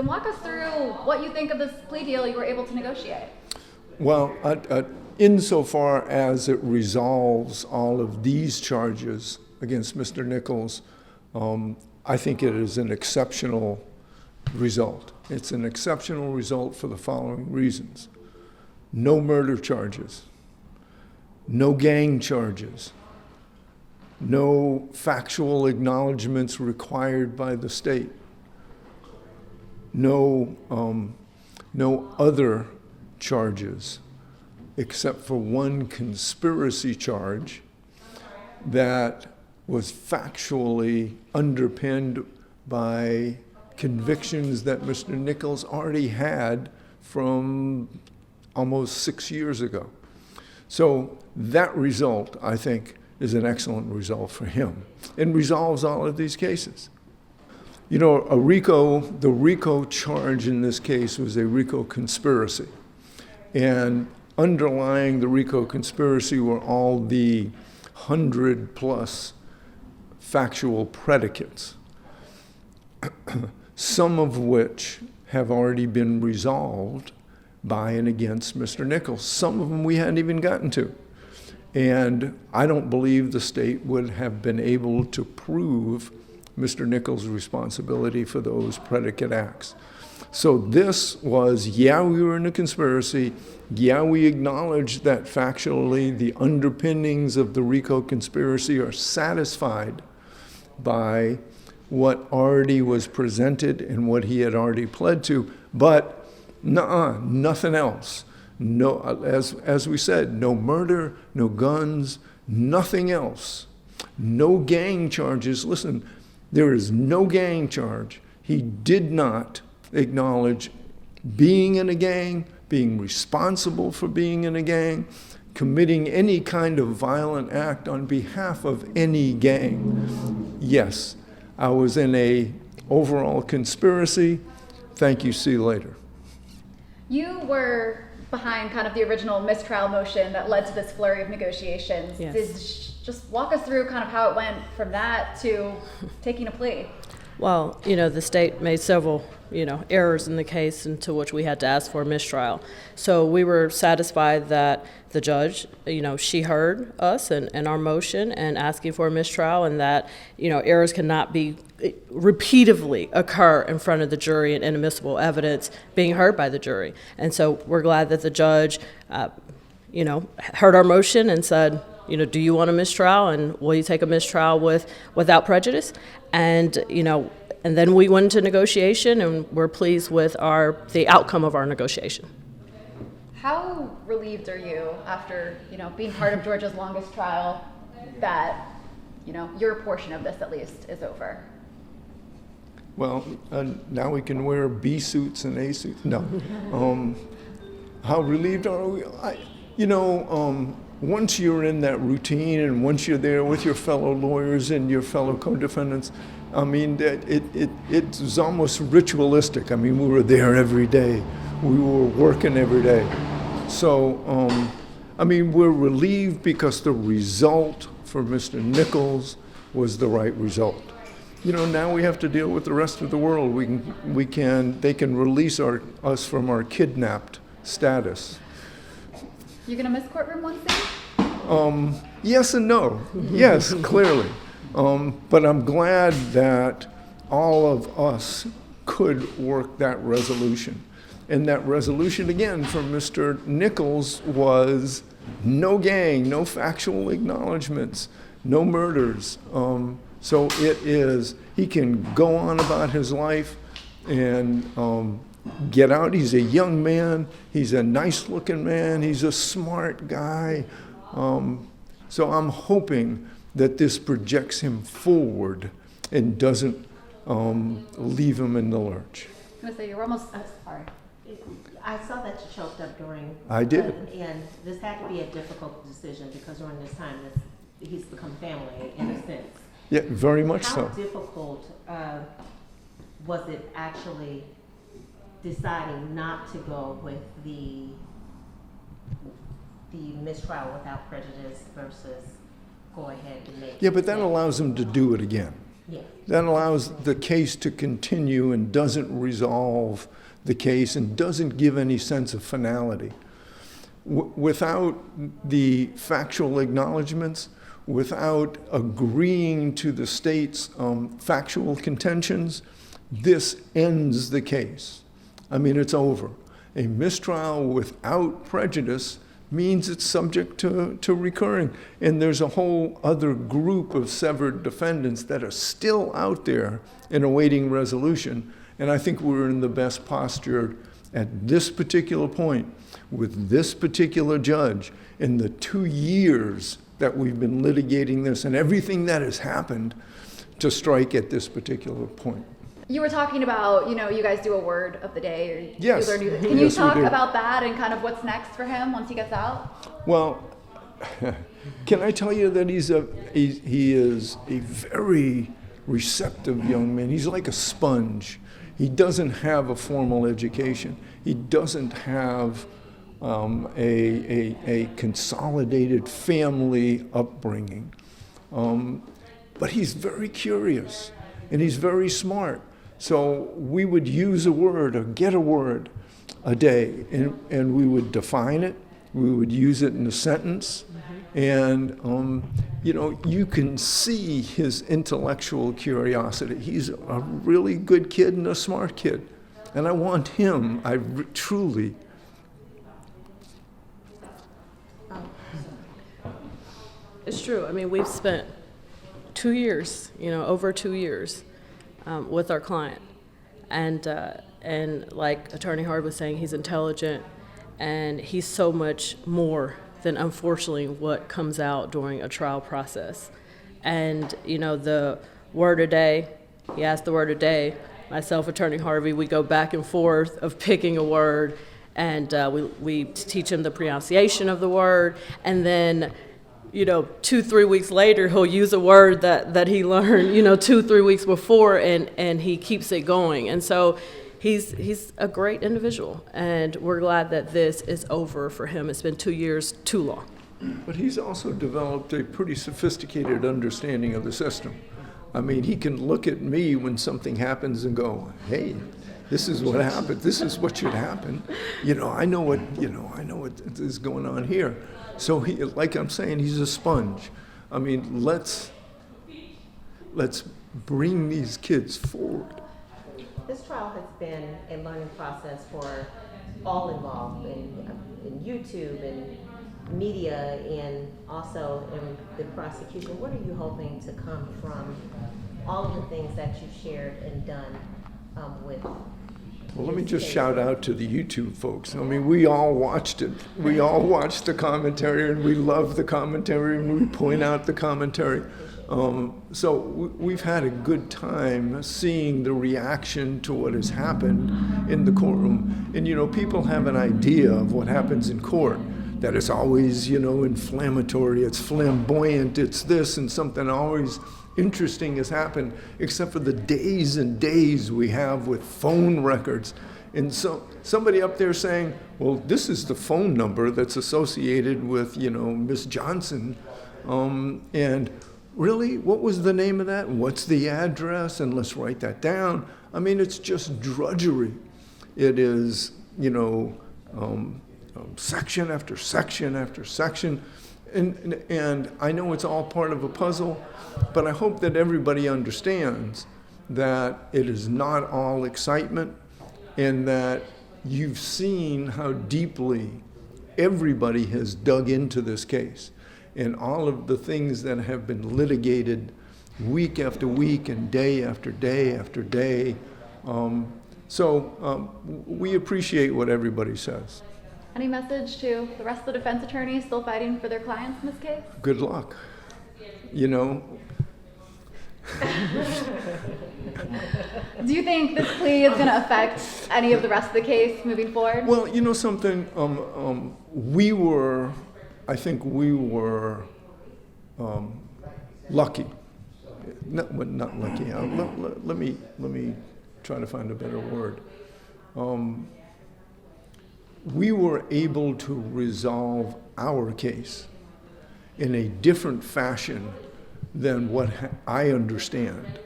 and walk us through what you think of this plea deal you were able to negotiate. Well, insofar as it resolves all of these charges against Mr. Nichols, I think it is an exceptional result. It's an exceptional result for the following reasons. No murder charges, no gang charges, no factual acknowledgments required by the state, no other charges except for one conspiracy charge that was factually underpinned by convictions that Mr. Nichols already had from almost 6 years ago. So that result, I think, is an excellent result for him and resolves all of these cases. You know, the RICO charge in this case was a RICO conspiracy. And underlying the RICO conspiracy were all the 100+ factual predicates, some of which have already been resolved by and against Mr. Nichols. Some of them we hadn't even gotten to. And I don't believe the state would have been able to prove Mr. Nichols' responsibility for those predicate acts. So this was, yeah, we were in a conspiracy. Yeah, we acknowledge that factually the underpinnings of the RICO conspiracy are satisfied by what already was presented and what he had already pled to, but nothing else. No, as we said, no murder, no guns, nothing else. No gang charges. Listen, there is no gang charge. He did not acknowledge being in a gang, being responsible for being in a gang, committing any kind of violent act on behalf of any gang. Yes, I was in a overall conspiracy. Thank you, see you later. You were behind kind of the original mistrial motion that led to this flurry of negotiations. Yes. Just walk us through kind of how it went from that to taking a plea. Well, the state made several, errors in the case into which we had to ask for a mistrial. So we were satisfied that the judge, she heard us and our motion and asking for a mistrial, and that, errors cannot be repeatedly occur in front of the jury and inadmissible evidence being heard by the jury. And so we're glad that the judge, heard our motion and said, do you want a mistrial, and will you take a mistrial without prejudice? And, and then we went into negotiation, and we're pleased with the outcome of our negotiation. How relieved are you after, being part of Georgia's longest trial that, your portion of this at least is over? Well, now we can wear B suits and A suits. No. How relieved are we? Once you're in that routine and once you're there with your fellow lawyers and your fellow co-defendants, it's almost ritualistic. We were there every day. We were working every day. So, we're relieved because the result for Mr. Nichols was the right result. Now we have to deal with the rest of the world. They can release us from our kidnapped status. You gonna miss courtroom one scene? Yes and no. Yes, clearly. But I'm glad that all of us could work that resolution. And that resolution, again, from Mr. Nichols was no gang, no factual acknowledgments, no murders. So he can go on about his life and get out. He's a young man. He's a nice-looking man. He's a smart guy. So I'm hoping that this projects him forward and doesn't leave him in the lurch. I'm going to say you're almost sorry. I saw that you choked up during. I did. And this had to be a difficult decision because during this time he's become family in a sense. Yeah, very much so. How difficult was it actually deciding not to go with the mistrial without prejudice versus go ahead and make? Yeah, but that allows him to do it again. Yeah. That allows the case to continue and doesn't resolve the case and doesn't give any sense of finality. Without the factual acknowledgments, without agreeing to the state's factual contentions, this ends the case. I mean, it's over. A mistrial without prejudice means it's subject to recurring. And there's a whole other group of severed defendants that are still out there and awaiting resolution. And I think we're in the best posture at this particular point with this particular judge in the 2 years that we've been litigating this and everything that has happened to strike at this particular point. You were talking about, you guys do a word of the day. Or Yes. Can you Yes, we talk do. about that and kind of what's next for him once he gets out? Well, can I tell you that he is a very receptive young man. He's like a sponge. He doesn't have a formal education. He doesn't have a consolidated family upbringing. But he's very curious and he's very smart. So we would use a word or get a word a day and we would define it. We would use it in a sentence. And, you can see his intellectual curiosity. He's a really good kid and a smart kid. And I want him, truly. It's true. I mean, we've spent 2 years, over 2 years with our client. And like Attorney Harvey was saying, he's intelligent and he's so much more than unfortunately what comes out during a trial process. And, the word a day, he asked the word a day. Myself, Attorney Harvey, we go back and forth of picking a word, and we teach him the pronunciation of the word, and then 2-3 weeks later, he'll use a word that he learned, 2-3 weeks before, and he keeps it going. And so he's a great individual, and we're glad that this is over for him. It's been 2 years too long. But he's also developed a pretty sophisticated understanding of the system. I mean, he can look at me when something happens and go, hey, this is what happened. This is what should happen. I know what is going on here. So he, like I'm saying, he's a sponge. I mean, let's bring these kids forward. This trial has been a learning process for all involved in YouTube and media and also in the prosecution. What are you hoping to come from all of the things that you've shared and done with? Well, let me just shout out to the YouTube folks. I mean, we all watched it. We all watched the commentary, and we love the commentary, and we point out the commentary. So we've had a good time seeing the reaction to what has happened in the courtroom. And, people have an idea of what happens in court, that it's always, inflammatory, it's flamboyant, it's this, and something always interesting has happened, except for the days and days we have with phone records. And so somebody up there saying, well, this is the phone number that's associated with, Miss Johnson. And really, what was the name of that? What's the address? And let's write that down. I mean, it's just drudgery. It is, section after section after section. And I know it's all part of a puzzle, but I hope that everybody understands that it is not all excitement and that you've seen how deeply everybody has dug into this case and all of the things that have been litigated week after week and day after day after day. So we appreciate what everybody says. Any message to the rest of the defense attorneys still fighting for their clients in this case? Good luck. Do you think this plea is going to affect any of the rest of the case moving forward? Well, something, I think we were lucky. Not lucky. Let me try to find a better word. We were able to resolve our case in a different fashion than what I understand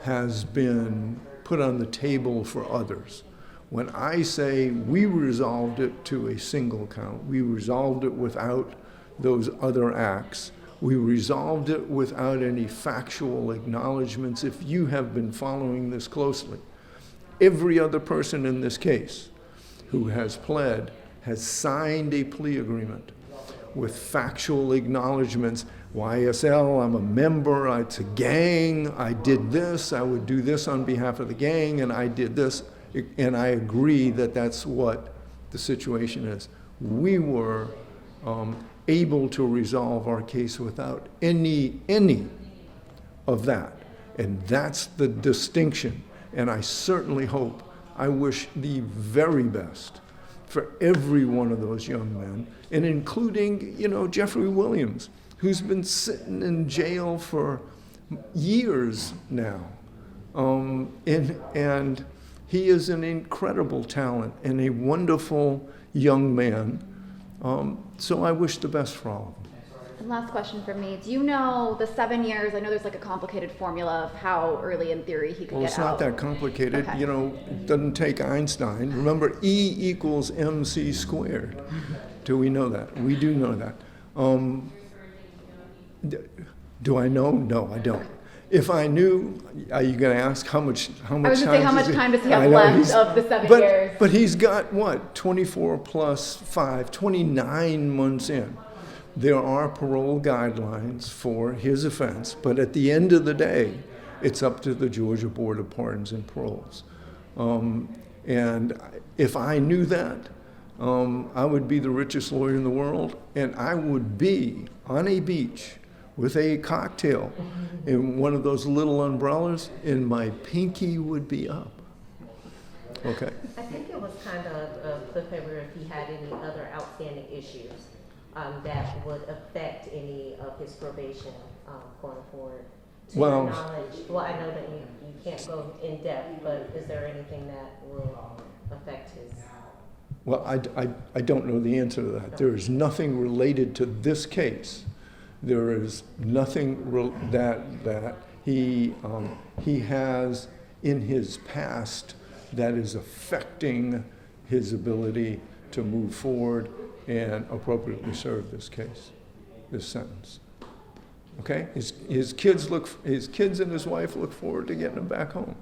has been put on the table for others. When I say we resolved it to a single count, we resolved it without those other acts, we resolved it without any factual acknowledgments. If you have been following this closely, every other person in this case who has pled has signed a plea agreement with factual acknowledgments. YSL, I'm a member, it's a gang, I did this, I would do this on behalf of the gang, and I did this, and I agree that that's what the situation is. We were able to resolve our case without any of that, and that's the distinction. And I certainly hope, I wish the very best for every one of those young men, and including, Jeffrey Williams, who's been sitting in jail for years now. And he is an incredible talent and a wonderful young man. So I wish the best for all of them. And last question from me. Do you know the 7 years? I know there's like a complicated formula of how early in theory he could Well, get it's not out. that complicated. Okay. It doesn't take Einstein. Remember, E equals MC squared. Do we know that? We do know that. Do I know? No, I don't. If I knew, are you going to ask how much time? I was going to say, how much time does he have I know, left of the 7 years? But he's got, what, 24 plus 5, 29 months in. There are parole guidelines for his offense, but at the end of the day, it's up to the Georgia Board of Pardons and Paroles. And if I knew that, I would be the richest lawyer in the world, and I would be on a beach with a cocktail in one of those little umbrellas, and my pinky would be up. Okay. I think it was kind of a cliffhanger if he had any other outstanding issues that would affect any of his probation going forward. To Well, your knowledge, well, I know that you can't go in depth, but is there anything that will affect his? Well, I don't know the answer to that. There is nothing related to this case. There is nothing that he has in his past that is affecting his ability to move forward and appropriately serve this sentence. Okay? His kids and his wife look forward to getting him back home.